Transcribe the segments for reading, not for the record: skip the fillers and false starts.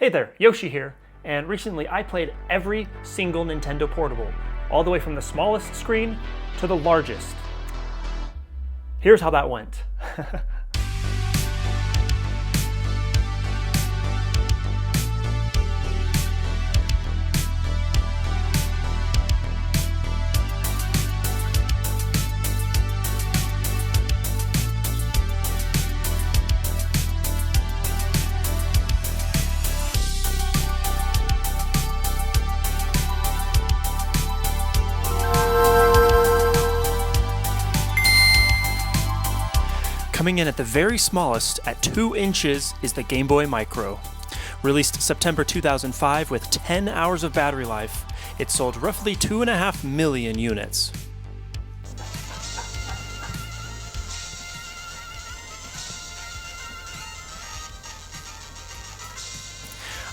Hey there, Yoshi here, and recently I played every single Nintendo portable, all the way from the smallest screen to the largest. Here's how that went. Coming in at the very smallest, at 2 inches, is the Gameboy Micro. Released September 2005 with 10 hours of battery life, it sold roughly 2.5 million units.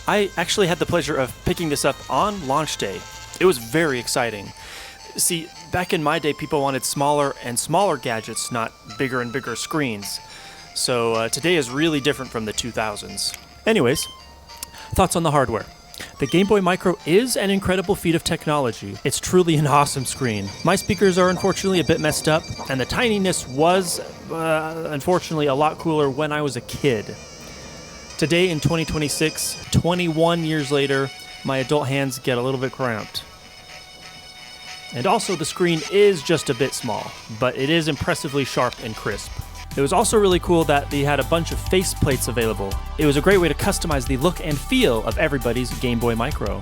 I actually had the pleasure of picking this up on launch day. It was very exciting. See, back in my day, people wanted smaller and smaller gadgets, not bigger and bigger screens. So today is really different from the 2000s. Anyways, thoughts on the hardware. The Gameboy Micro is an incredible feat of technology. It's truly an awesome screen. My speakers are unfortunately a bit messed up, and the tininess was, unfortunately, a lot cooler when I was a kid. Today in 2026, 21 years later, my adult hands get a little bit cramped. And also the screen is just a bit small, but it is impressively sharp and crisp. It was also really cool that they had a bunch of face plates available. It was a great way to customize the look and feel of everybody's Gameboy Micro.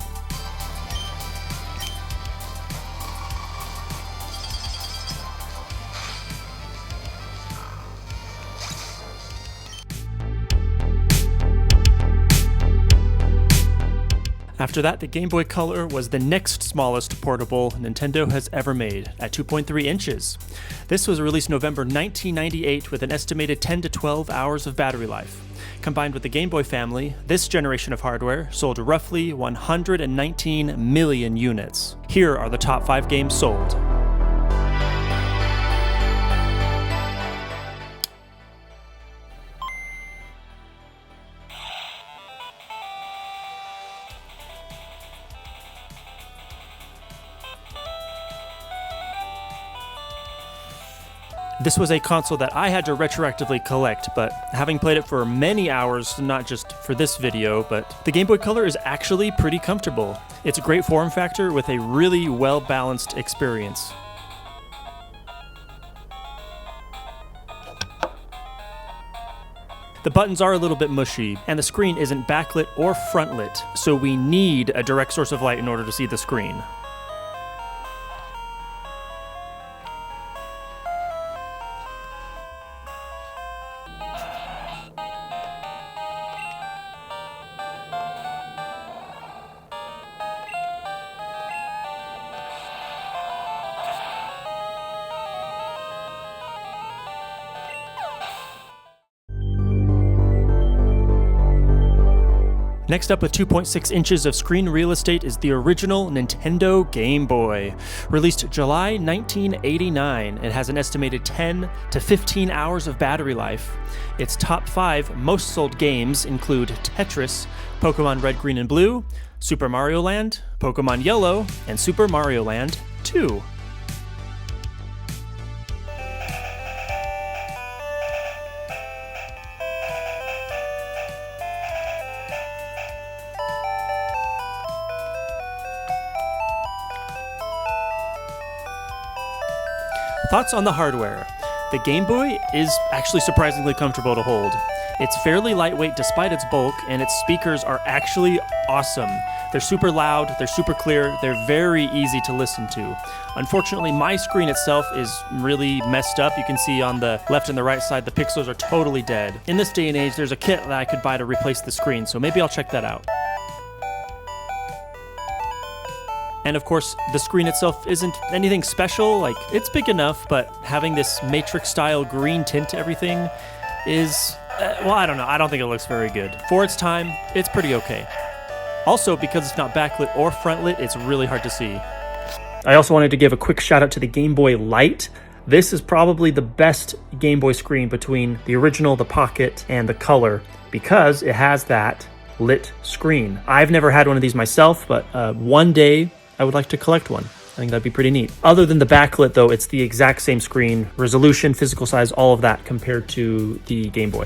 After that, the Gameboy Color was the next smallest portable Nintendo has ever made, at 2.3 inches. This was released November 1998 with an estimated 10 to 12 hours of battery life. Combined with the Game Boy family, this generation of hardware sold roughly 119 million units. Here are the top 5 games sold. This was a console that I had to retroactively collect, but having played it for many hours, not just for this video, but the Game Boy Color is actually pretty comfortable. It's a great form factor with a really well-balanced experience. The buttons are a little bit mushy, and the screen isn't backlit or frontlit, so we need a direct source of light in order to see the screen. Next up with 2.6 inches of screen real estate is the original Nintendo Game Boy. Released July 1989, it has an estimated 10 to 15 hours of battery life. Its top 5 most sold games include Tetris, Pokemon Red, Green, and Blue, Super Mario Land, Pokemon Yellow, and Super Mario Land 2. Thoughts on the hardware. The Game Boy is actually surprisingly comfortable to hold. It's fairly lightweight despite its bulk, and its speakers are actually awesome. They're super loud, they're super clear, they're very easy to listen to. Unfortunately, my screen itself is really messed up. You can see on the left and the right side, the pixels are totally dead. In this day and age, there's a kit that I could buy to replace the screen, so maybe I'll check that out. And of course, the screen itself isn't anything special, like it's big enough, but having this Matrix-style green tint to everything is, well, I don't know, I don't think it looks very good. For its time, it's pretty okay. Also, because it's not backlit or frontlit, it's really hard to see. I also wanted to give a quick shout out to the Game Boy Lite. This is probably the best Game Boy screen between the original, the Pocket, and the Color, because it has that lit screen. I've never had one of these myself, but one day I would like to collect one. I think that'd be pretty neat. Other than the backlit though, it's the exact same screen, resolution, physical size, all of that compared to the Game Boy.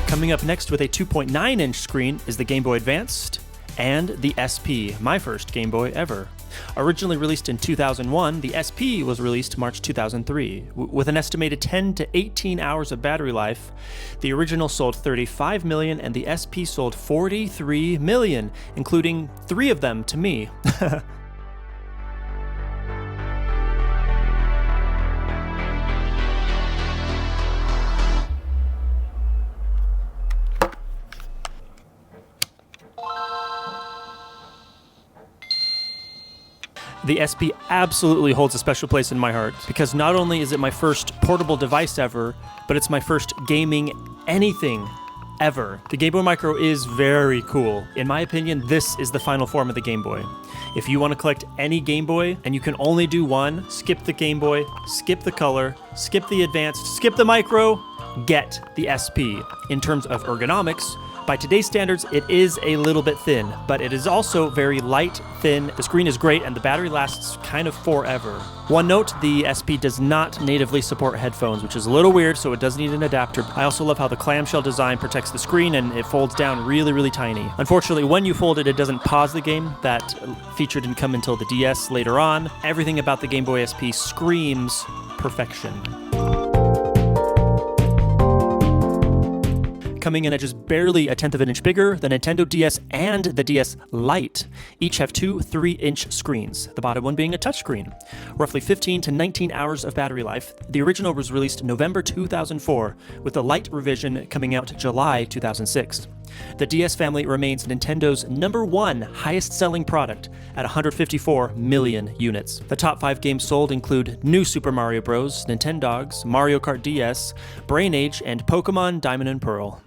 Coming up next with a 2.9-inch screen is the Game Boy Advanced and the SP, my first Game Boy ever. Originally released in 2001, the SP was released March 2003. With an estimated 10 to 18 hours of battery life, the original sold 35 million and the SP sold 43 million, including 3 of them to me. The SP absolutely holds a special place in my heart because not only is it my first portable device ever, but it's my first gaming anything ever. The Gameboy Micro is very cool. In my opinion, this is the final form of the Game Boy. If you want to collect any Game Boy and you can only do one, skip the Game Boy, skip the Color, skip the Advanced, skip the Micro, get the SP. In terms of ergonomics, by today's standards, it is a little bit thin, but it is also very light, thin. The screen is great, and the battery lasts kind of forever. One note, the SP does not natively support headphones, which is a little weird, so it does need an adapter. I also love how the clamshell design protects the screen, and it folds down really, really tiny. Unfortunately, when you fold it, it doesn't pause the game. That feature didn't come until the DS later on. Everything about the Game Boy SP screams perfection. Coming in at just barely a 1/10 of an inch bigger, the Nintendo DS and the DS Lite each have 2 3-inch screens, the bottom one being a touchscreen. Roughly 15 to 19 hours of battery life. The original was released November 2004, with the Lite revision coming out July 2006. The DS family remains Nintendo's #1 highest-selling product at 154 million units. The top 5 games sold include New Super Mario Bros., Nintendogs, Mario Kart DS, Brain Age, and Pokemon Diamond and Pearl.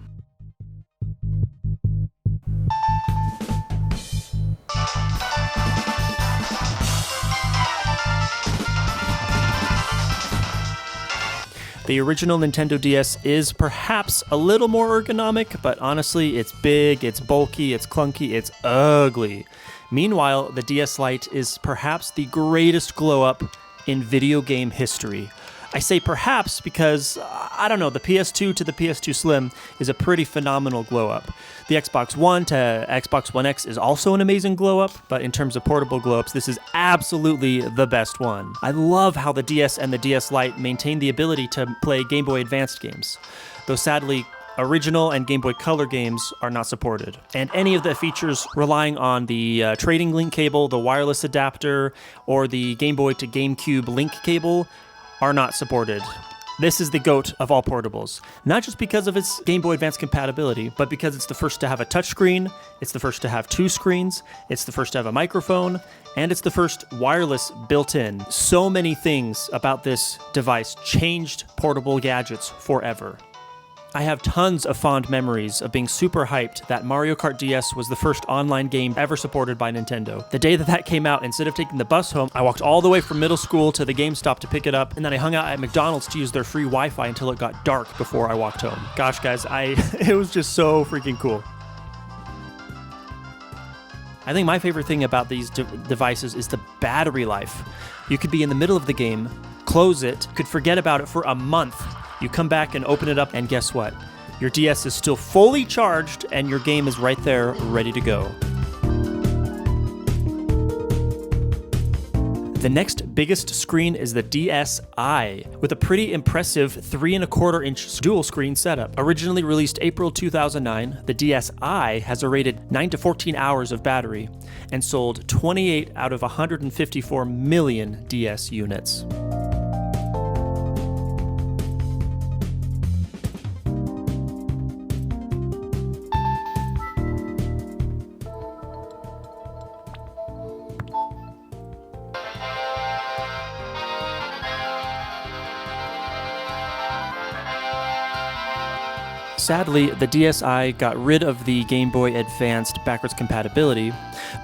The original Nintendo DS is perhaps a little more ergonomic, but honestly, it's big, it's bulky, it's clunky, it's ugly. Meanwhile, the DS Lite is perhaps the greatest glow-up in video game history. I say perhaps because, I don't know, the PS2 to the PS2 Slim is a pretty phenomenal glow-up. The Xbox One to Xbox One X is also an amazing glow-up, but in terms of portable glow-ups, this is absolutely the best one. I love how the DS and the DS Lite maintain the ability to play Game Boy Advanced games, though sadly, original and Game Boy Color games are not supported. And any of the features relying on the trading link cable, the wireless adapter, or the Game Boy to GameCube link cable are not supported. This is the GOAT of all portables, not just because of its Game Boy Advance compatibility, but because it's the first to have a touchscreen, it's the first to have 2 screens, it's the first to have a microphone, and it's the first wireless built-in. So many things about this device changed portable gadgets forever. I have tons of fond memories of being super hyped that Mario Kart DS was the first online game ever supported by Nintendo. The day that that came out, instead of taking the bus home, I walked all the way from middle school to the GameStop to pick it up, and then I hung out at McDonald's to use their free Wi-Fi until it got dark before I walked home. Gosh, guys, it was just so freaking cool. I think my favorite thing about these devices is the battery life. You could be in the middle of the game, close it, could forget about it for a month. You come back and open it up, and guess what? Your DS is still fully charged, and your game is right there, ready to go. The next biggest screen is the DSi, with a pretty impressive 3¼ inch dual screen setup. Originally released April 2009, the DSi has a rated 9 to 14 hours of battery and sold 28 out of 154 million DS units. Sadly, the DSi got rid of the Game Boy Advanced backwards compatibility,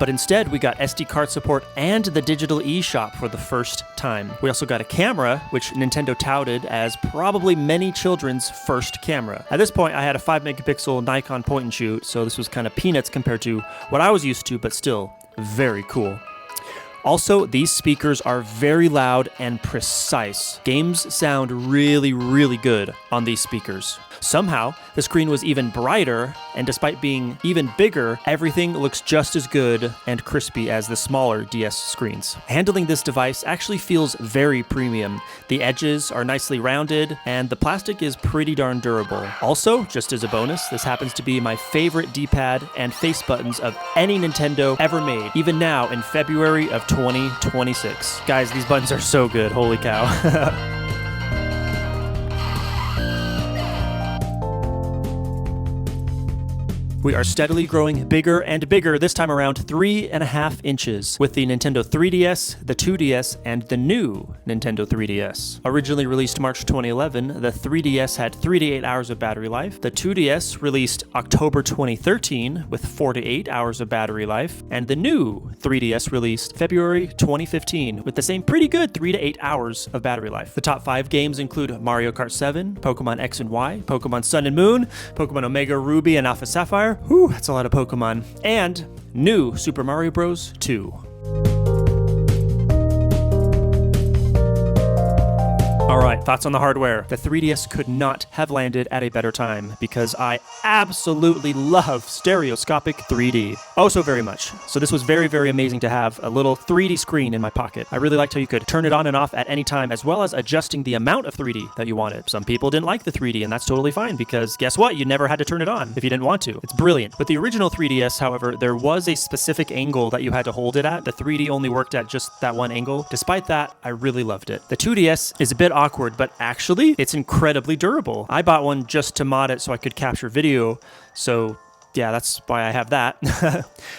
but instead we got SD card support and the digital eShop for the first time. We also got a camera, which Nintendo touted as probably many children's first camera. At this point, I had a 5-megapixel Nikon point and shoot, so this was kind of peanuts compared to what I was used to, but still very cool. Also, these speakers are very loud and precise. Games sound really, really good on these speakers. Somehow, the screen was even brighter, and despite being even bigger, everything looks just as good and crispy as the smaller DS screens. Handling this device actually feels very premium. The edges are nicely rounded, and the plastic is pretty darn durable. Also, just as a bonus, this happens to be my favorite D-pad and face buttons of any Nintendo ever made, even now in February of 2026. Guys, these buttons are so good, holy cow. We are steadily growing bigger and bigger, this time around 3.5 inches, with the Nintendo 3DS, the 2DS, and the new Nintendo 3DS. Originally released March 2011, the 3DS had 3 to 8 hours of battery life. The 2DS released October 2013 with 4 to 8 hours of battery life, and the new 3DS released February 2015 with the same pretty good 3 to 8 hours of battery life. The top 5 games include Mario Kart 7, Pokemon X and Y, Pokemon Sun and Moon, Pokemon Omega Ruby and Alpha Sapphire. Whew, that's a lot of Pokemon. And new Super Mario Bros. 2. Alright, thoughts on the hardware. The 3DS could not have landed at a better time because I absolutely love stereoscopic 3D. Oh, so very much. So this was very, very amazing to have a little 3D screen in my pocket. I really liked how you could turn it on and off at any time, as well as adjusting the amount of 3D that you wanted. Some people didn't like the 3D, and that's totally fine because guess what? You never had to turn it on if you didn't want to. It's brilliant. With the original 3DS, however, there was a specific angle that you had to hold it at. The 3D only worked at just that one angle. Despite that, I really loved it. The 2DS is a bit awkward, but actually, it's incredibly durable. I bought one just to mod it so I could capture video, so yeah, that's why I have that.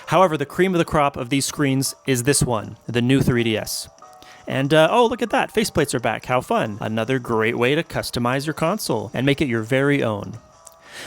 However, the cream of the crop of these screens is this one, the new 3DS. And oh, look at that, faceplates are back, how fun. Another great way to customize your console and make it your very own.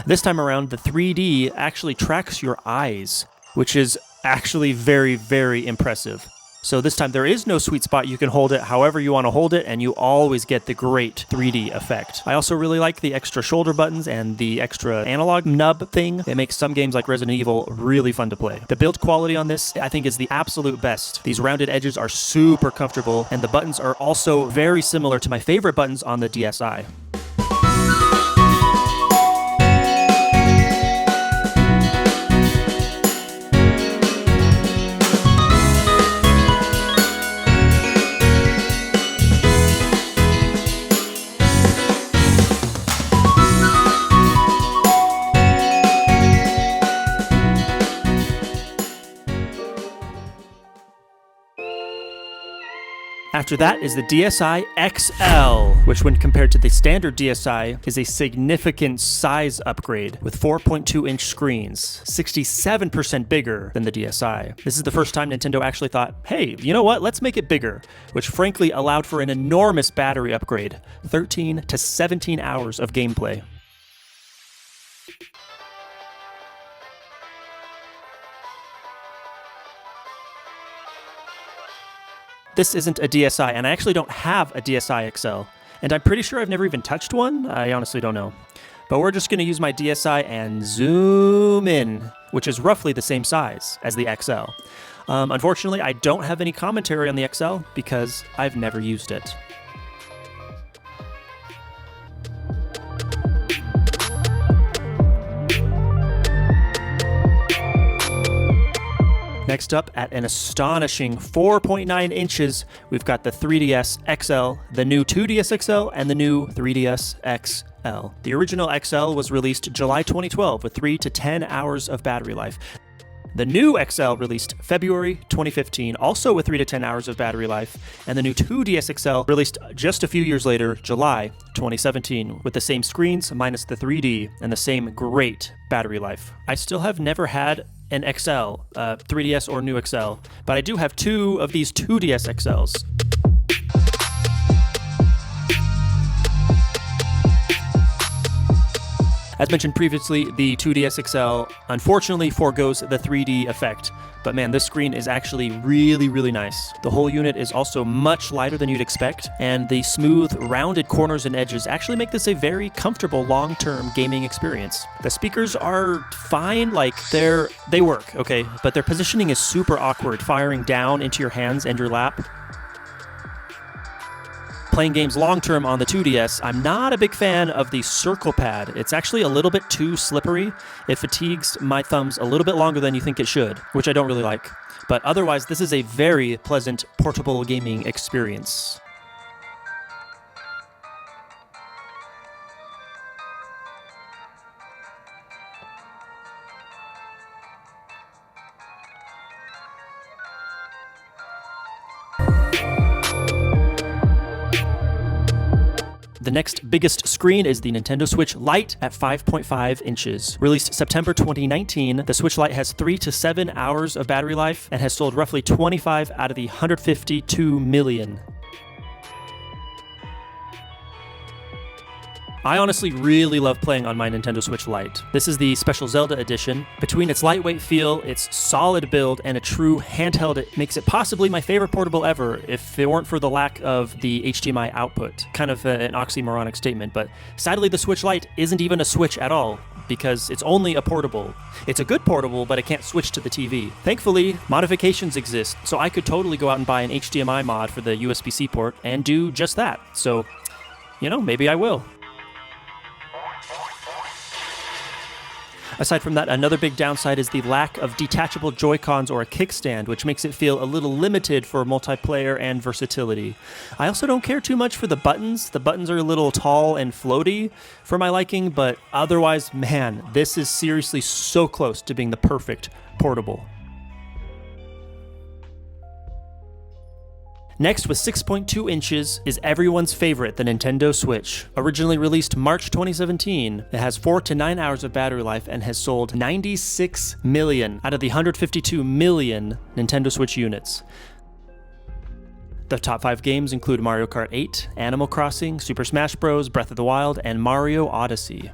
This time around, the 3D actually tracks your eyes, which is actually very, very impressive. So this time there is no sweet spot. You can hold it however you want to hold it, and you always get the great 3D effect. I also really like the extra shoulder buttons and the extra analog nub thing. It makes some games like Resident Evil really fun to play. The build quality on this, I think, is the absolute best. These rounded edges are super comfortable, and the buttons are also very similar to my favorite buttons on the DSi. After that is the DSi XL, which when compared to the standard DSi is a significant size upgrade with 4.2-inch screens, 67% bigger than the DSi. This is the first time Nintendo actually thought, hey, you know what, let's make it bigger, which frankly allowed for an enormous battery upgrade, 13 to 17 hours of gameplay. This isn't a DSi, and I actually don't have a DSi XL, and I'm pretty sure I've never even touched one. I honestly don't know. But we're just going to use my DSi and zoom in, which is roughly the same size as the XL. Unfortunately, I don't have any commentary on the XL because I've never used it. Next up, at an astonishing 4.9 inches, we've got the 3DS XL, the new 2DS XL, and the new 3DS XL. The original XL was released July 2012 with 3 to 10 hours of battery life. The new XL released February 2015, also with 3 to 10 hours of battery life, and the new 2DS XL released just a few years later, July 2017, with the same screens minus the 3D and the same great battery life. I still have never had an XL, 3DS or new XL, but I do have 2 of these 2DS XLs. As mentioned previously, the 2DS XL unfortunately forgoes the 3D effect, but man, this screen is actually really, really nice. The whole unit is also much lighter than you'd expect, and the smooth, rounded corners and edges actually make this a very comfortable long-term gaming experience. The speakers are fine, like they work, okay, but their positioning is super awkward, firing down into your hands and your lap. Playing games long-term on the 2DS, I'm not a big fan of the circle pad. It's actually a little bit too slippery. It fatigues my thumbs a little bit longer than you think it should, which I don't really like. But otherwise, this is a very pleasant portable gaming experience. The next biggest screen is the Nintendo Switch Lite at 5.5 inches. Released September 2019, the Switch Lite has 3 to 7 hours of battery life and has sold roughly 25 out of the 152 million. I honestly really love playing on my Nintendo Switch Lite. This is the special Zelda edition. Between its lightweight feel, its solid build, and a true handheld, it makes it possibly my favorite portable ever if it weren't for the lack of the HDMI output. Kind of an oxymoronic statement, but sadly the Switch Lite isn't even a Switch at all, because it's only a portable. It's a good portable, but it can't switch to the TV. Thankfully, modifications exist, so I could totally go out and buy an HDMI mod for the USB-C port and do just that. So, you know, maybe I will. Aside from that, another big downside is the lack of detachable Joy-Cons or a kickstand, which makes it feel a little limited for multiplayer and versatility. I also don't care too much for the buttons. The buttons are a little tall and floaty for my liking, but otherwise, man, this is seriously so close to being the perfect portable. Next, with 6.2 inches, is everyone's favorite, the Nintendo Switch. Originally released March 2017, it has 4 to 9 hours of battery life and has sold 96 million out of the 152 million Nintendo Switch units. The top 5 games include Mario Kart 8, Animal Crossing, Super Smash Bros., Breath of the Wild, and Mario Odyssey.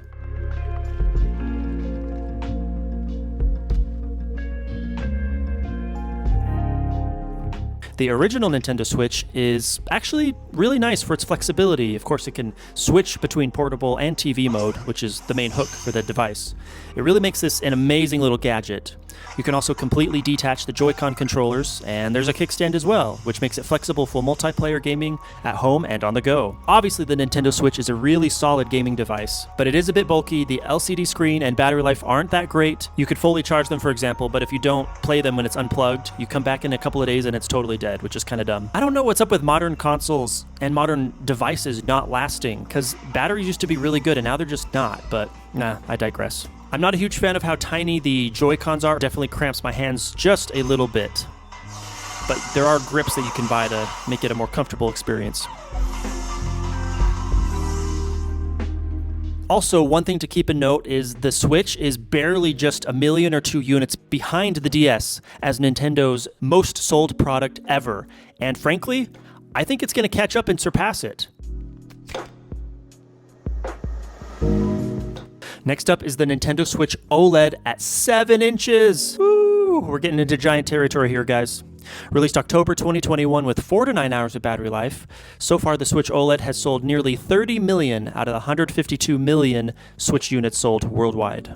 The original Nintendo Switch is actually really nice for its flexibility. Of course, it can switch between portable and TV mode, which is the main hook for the device. It really makes this an amazing little gadget. You can also completely detach the Joy-Con controllers, and there's a kickstand as well, which makes it flexible for multiplayer gaming at home and on the go. Obviously, the Nintendo Switch is a really solid gaming device, but it is a bit bulky. The LCD screen and battery life aren't that great. You could fully charge them, for example, but if you don't play them when it's unplugged, you come back in a couple of days and it's totally dead, which is kind of dumb. I don't know what's up with modern consoles and modern devices not lasting, because batteries used to be really good and now they're just not, but nah, I digress. I'm not a huge fan of how tiny the Joy-Cons are. It definitely cramps my hands just a little bit. But there are grips that you can buy to make it a more comfortable experience. Also, one thing to keep in note is the Switch is barely just 1 million or 2 units behind the DS as Nintendo's most sold product ever. And frankly, I think it's going to catch up and surpass it. Next up is the Nintendo Switch OLED at 7 inches. Woo! We're getting into giant territory here, guys. Released October 2021 with 4 to 9 hours of battery life. So far, the Switch OLED has sold nearly 30 million out of the 152 million Switch units sold worldwide.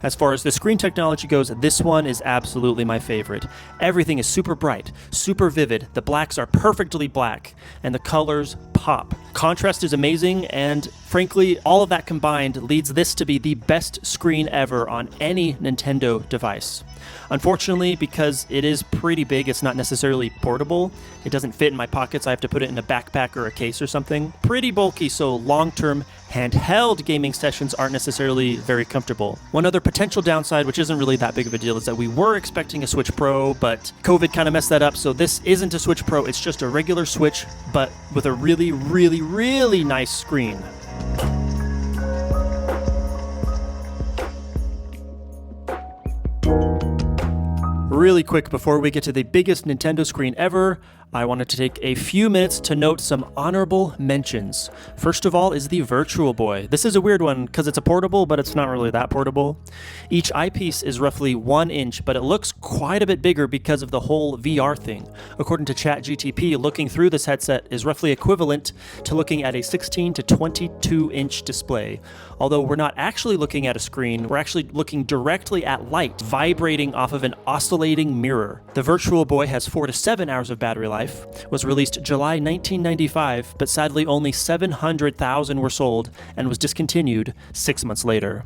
As far as the screen technology goes, this one is absolutely my favorite. Everything is super bright, super vivid, the blacks are perfectly black, and the colors pop. Contrast is amazing, and frankly, all of that combined leads this to be the best screen ever on any Nintendo device. Unfortunately, because it is pretty big, it's not necessarily portable. It doesn't fit in my pockets. I have to put it in a backpack or a case or something. Pretty bulky, so long-term handheld gaming sessions aren't necessarily very comfortable. One other potential downside, which isn't really that big of a deal, is that we were expecting a Switch Pro, but COVID kind of messed that up, so this isn't a Switch Pro. It's just a regular Switch, but with a really, really, really nice screen. Really quick before we get to the biggest Nintendo screen ever, I wanted to take a few minutes to note some honorable mentions. First of all is the Virtual Boy. This is a weird one because it's a portable, but it's not really that portable. Each eyepiece is roughly 1 inch, but it looks quite a bit bigger because of the whole VR thing. According to ChatGTP, looking through this headset is roughly equivalent to looking at a 16 to 22 inch display. Although we're not actually looking at a screen, we're actually looking directly at light vibrating off of an oscillating mirror. The Virtual Boy has 4 to 7 hours of battery life, was released July 1995, but sadly only 700,000 were sold and was discontinued 6 months later.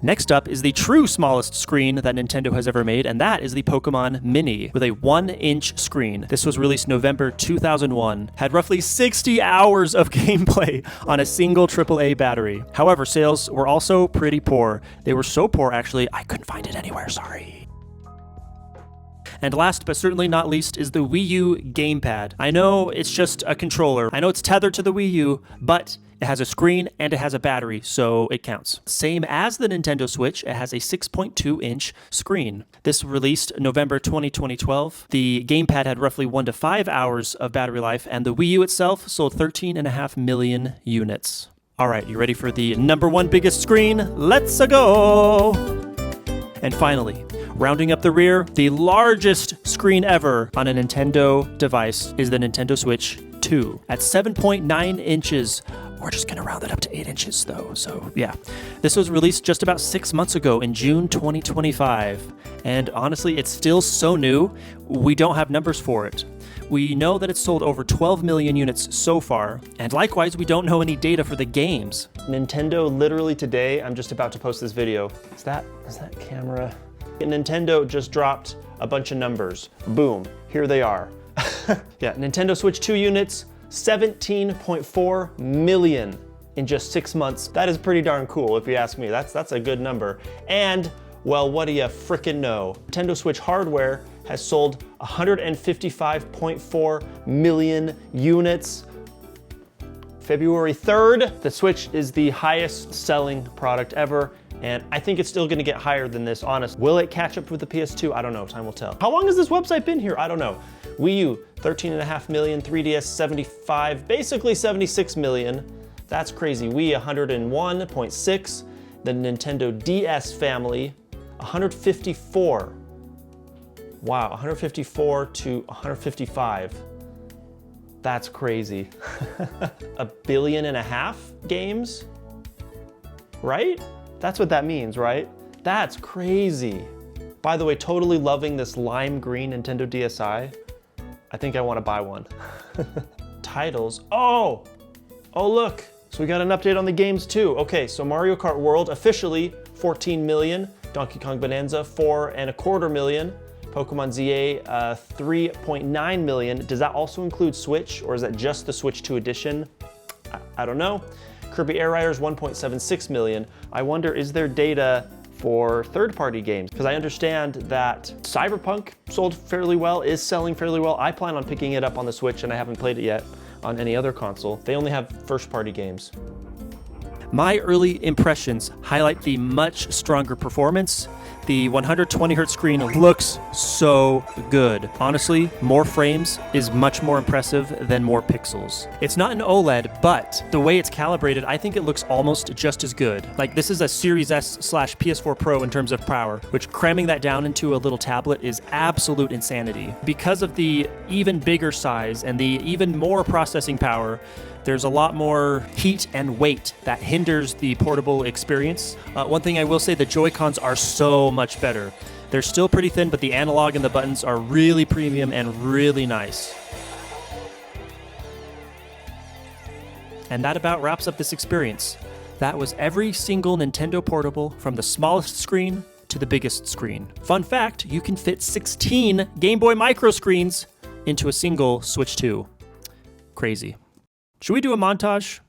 Next up is the true smallest screen that Nintendo has ever made, and that is the Pokemon Mini with a 1 inch screen. This was released November 2001, had roughly 60 hours of gameplay on a single AAA battery. However, sales were also pretty poor. They were so poor, actually, I couldn't find it anywhere, sorry. And last but certainly not least is the Wii U gamepad. I know it's just a controller. I know it's tethered to the Wii U, but it has a screen and it has a battery, so it counts. Same as the Nintendo Switch, it has a 6.2 inch screen. This released November 2012. The gamepad had roughly 1 to 5 hours of battery life, and the Wii U itself sold 13.5 million units. All right, you ready for the #1 biggest screen? Let's go! And finally, rounding up the rear, the largest screen ever on a Nintendo device is the Nintendo Switch 2 at 7.9 inches. We're just going to round it up to 8 inches though, so yeah. This was released just about 6 months ago in June 2025, and honestly, it's still so new, we don't have numbers for it. We know that it's sold over 12 million units so far, and likewise, we don't know any data for the games. Nintendo literally today, I'm just about to post this video. Is that camera? Nintendo just dropped a bunch of numbers. Boom, here they are. Yeah, Nintendo Switch 2 units, 17.4 million in just 6 months. That is pretty darn cool if you ask me. That's a good number. And, well, what do you frickin' know? Nintendo Switch hardware has sold 155.4 million units. February 3rd, the Switch is the highest selling product ever, and I think it's still gonna get higher than this, honest. Will it catch up with the PS2? I don't know, time will tell. How long has this website been here? I don't know. Wii U, 13.5 million, 3DS, 75, basically 76 million. That's crazy. Wii, 101.6. The Nintendo DS family, 154. Wow, 154 to 155. That's crazy. 1.5 billion games, right? That's what that means, right? That's crazy. By the way, totally loving this lime green Nintendo DSi. I think I want to buy one. Titles, oh look. So we got an update on the games too. Okay, so Mario Kart World officially 14 million. Donkey Kong Bonanza 4.25 million. Pokemon ZA 3.9 million. Does that also include Switch, or is that just the Switch 2 edition? I don't know. Kirby Air Riders 1.76 million. I wonder, is there data for third-party games? Because I understand that Cyberpunk sold fairly well, is selling fairly well. I plan on picking it up on the Switch, and I haven't played it yet on any other console. They only have first-party games. My early impressions highlight the much stronger performance. The 120Hz screen looks so good. Honestly, more frames is much more impressive than more pixels. It's not an OLED, but the way it's calibrated, I think it looks almost just as good. Like, this is a Series S/PS4 Pro in terms of power, which cramming that down into a little tablet is absolute insanity. Because of the even bigger size and the even more processing power, there's a lot more heat and weight that hinders the portable experience. One thing I will say, the Joy-Cons are so much better. They're still pretty thin, but the analog and the buttons are really premium and really nice. And that about wraps up this experience. That was every single Nintendo portable, from the smallest screen to the biggest screen. Fun fact, you can fit 16 Gameboy Micro screens into a single Switch 2. Crazy. Should we do a montage?